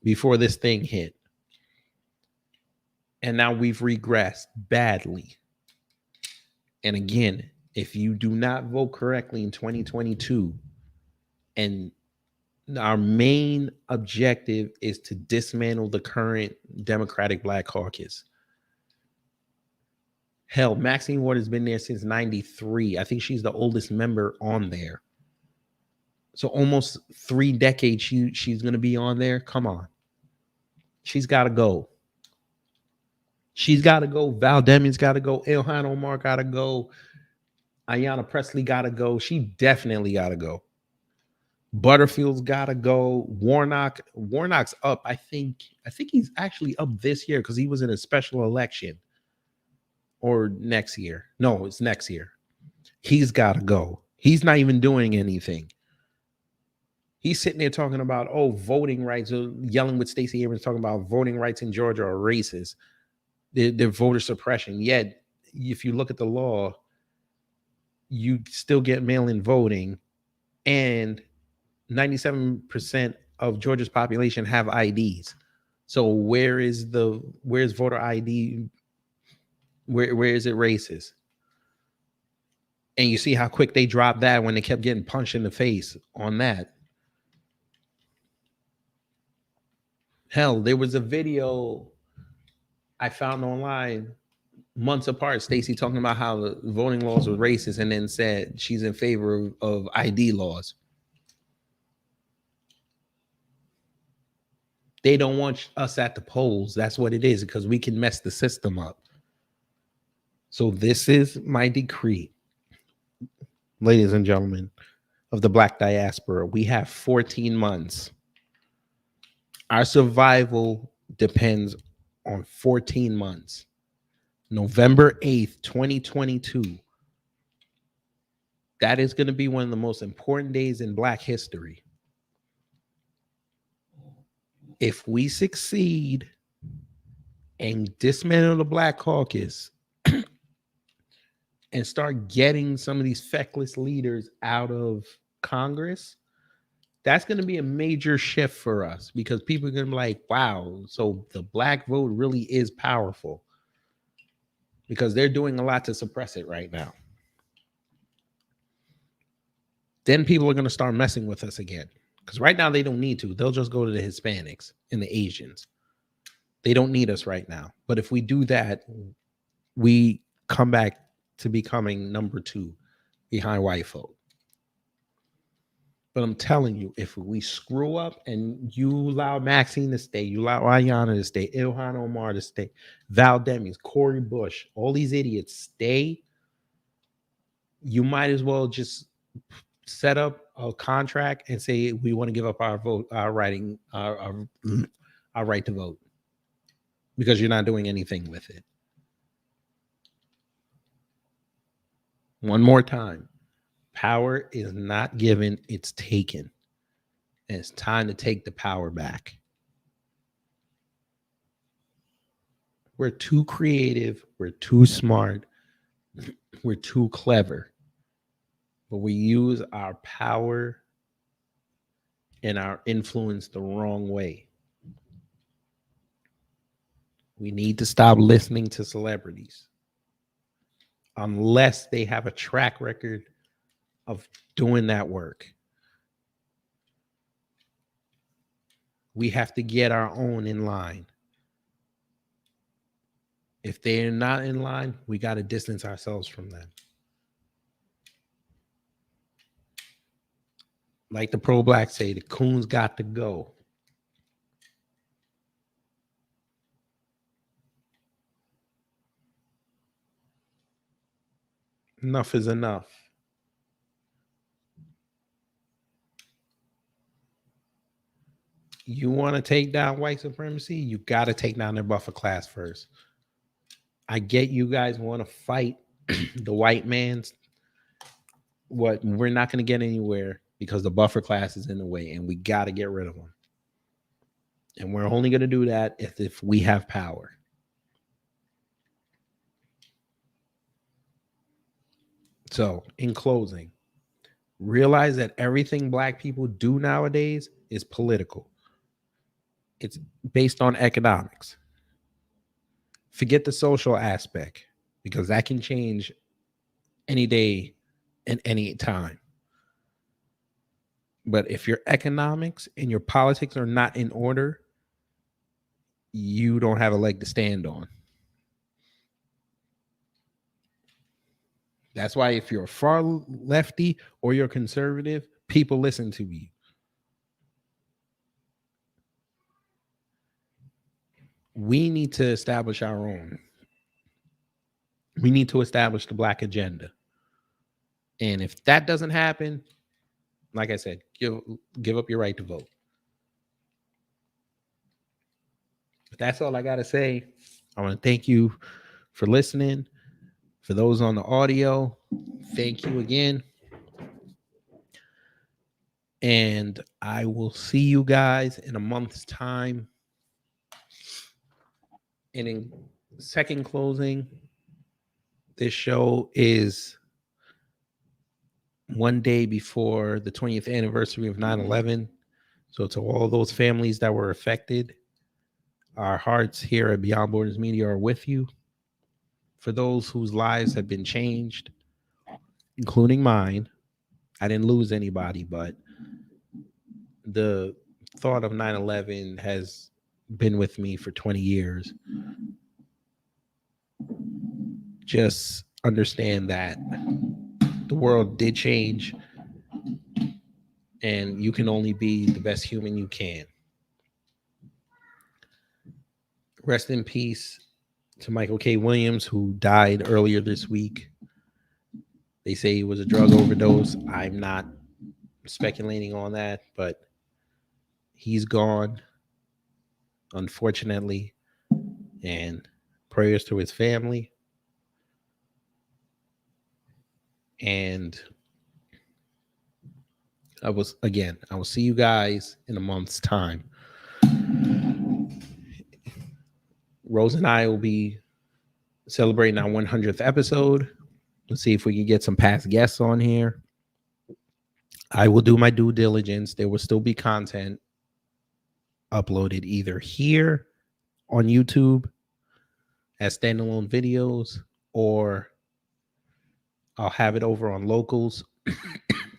Speaker 2: before this thing hit. And now we've regressed badly. And again, if you do not vote correctly in 2022, and our main objective is to dismantle the current Democratic Black Caucus. Hell, Maxine Ward has been there since 93. I think she's the oldest member on there. So almost 3 decades she's going to be on there. Come on. She's got to go. She's got to go. Val Deming's got to go. Ilhan Omar got to go. Ayanna Pressley got to go. She definitely got to go. Butterfield's got to go. Warnock's up. I think he's actually up this year because he was in a special election. Or next year. No, it's next year. He's got to go. He's not even doing anything. He's sitting there talking about, voting rights, or yelling with Stacey Abrams, talking about voting rights in Georgia are racist. They're voter suppression. Yet, if you look at the law, you still get mail-in voting, and 97% of Georgia's population have IDs. So where's voter ID? Where is it racist? And you see how quick they dropped that when they kept getting punched in the face on that. Hell, there was a video I found online months apart, Stacey talking about how the voting laws were racist, and then said she's in favor of ID laws. They don't want us at the polls. That's what it is, because we can mess the system up. So this is my decree, ladies and gentlemen of the Black diaspora. We have 14 months. Our survival depends on 14 months. November 8th, 2022. That is going to be one of the most important days in Black history. If we succeed and dismantle the Black Caucus and start getting some of these feckless leaders out of Congress, that's going to be a major shift for us, because people are going to be like, wow, so the Black vote really is powerful, because they're doing a lot to suppress it right now. Then people are going to start messing with us again, because right now they don't need to. They'll just go to the Hispanics and the Asians. They don't need us right now. But if we do that, we come back to becoming number 2 behind white folk. But I'm telling you, if we screw up and you allow Maxine to stay, you allow Ayanna to stay, Ilhan Omar to stay, Val Demings, Cori Bush, all these idiots stay, you might as well just set up a contract and say we want to give up our vote, our writing, our right to vote, because you're not doing anything with it. One more time, power is not given, it's taken. And it's time to take the power back. We're too creative, we're too smart, we're too clever, but we use our power and our influence the wrong way. We need to stop listening to celebrities unless they have a track record of doing that work. We have to get our own in line. If they're not in line, we got to distance ourselves from them. Like the pro-black say, the coons got to go. Enough is enough. You want to take down white supremacy, you got to take down their buffer class first. I get you guys want to fight the white man's. What, we're not going to get anywhere because the buffer class is in the way, and we got to get rid of them. And we're only going to do that if we have power. So, in closing, realize that everything black people do nowadays is political. It's based on economics. Forget the social aspect, because that can change any day and any time. But if your economics and your politics are not in order, you don't have a leg to stand on. That's why if you're a far lefty or you're conservative, people listen to you. We need to establish our own. We need to establish the black agenda. And if that doesn't happen, like I said, give up your right to vote. But that's all I got to say. I want to thank you for listening. For those on the audio, thank you again. And I will see you guys in a month's time. And in second closing, this show is one day before the 20th anniversary of 9/11. So to all those families that were affected, our hearts here at Beyond Borders Media are with you. For those whose lives have been changed, including mine, I didn't lose anybody, but the thought of 9/11 has been with me for 20 years. Just understand that the world did change, and you can only be the best human you can. Rest in peace to Michael K. Williams, who died earlier this week. They say it was a drug overdose. I'm not speculating on that, but he's gone, unfortunately. And prayers to his family. And I will see you guys in a month's time. Rose and I will be celebrating our 100th episode. Let's see if we can get some past guests on here. I will do my due diligence. There will still be content uploaded either here on YouTube as standalone videos, or I'll have it over on Locals.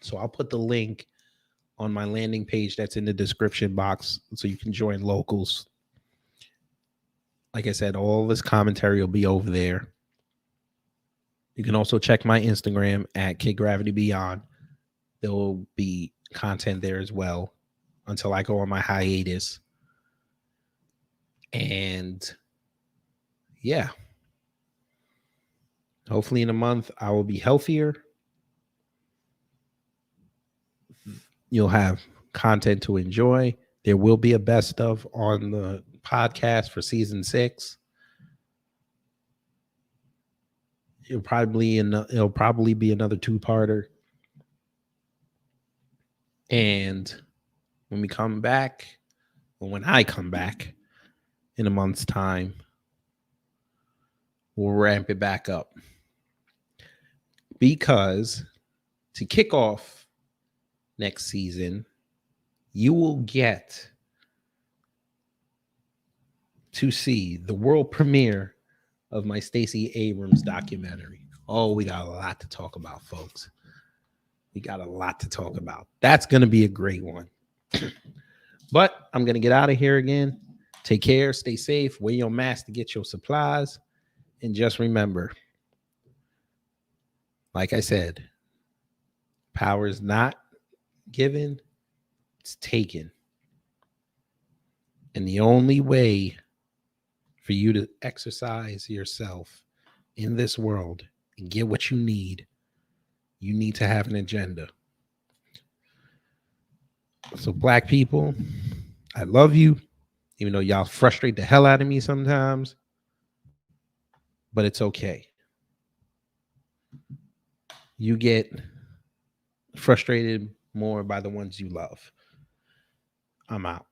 Speaker 2: So I'll put the link on my landing page that's in the description box so you can join Locals. Like I said, all this commentary will be over there. You can also check my Instagram at Kid Gravity Beyond. There will be content there as well until I go on my hiatus. And yeah, hopefully in a month I will be healthier You'll have content to enjoy. There will be a best of on the podcast for season 6. It'll probably be another 2-parter. And when we come back, or when I come back in a month's time, we'll ramp it back up. Because to kick off next season, you will get to see the world premiere of my Stacey Abrams documentary. Oh, we got a lot to talk about, folks. We got a lot to talk about. That's going to be a great one. But I'm going to get out of here again. Take care. Stay safe. Wear your mask to get your supplies. And just remember, like I said, power is not given, it's taken. And the only way for you to exercise yourself in this world and get what you need to have an agenda. So, Black people, I love you, even though y'all frustrate the hell out of me sometimes, but it's okay. You get frustrated more by the ones you love. I'm out.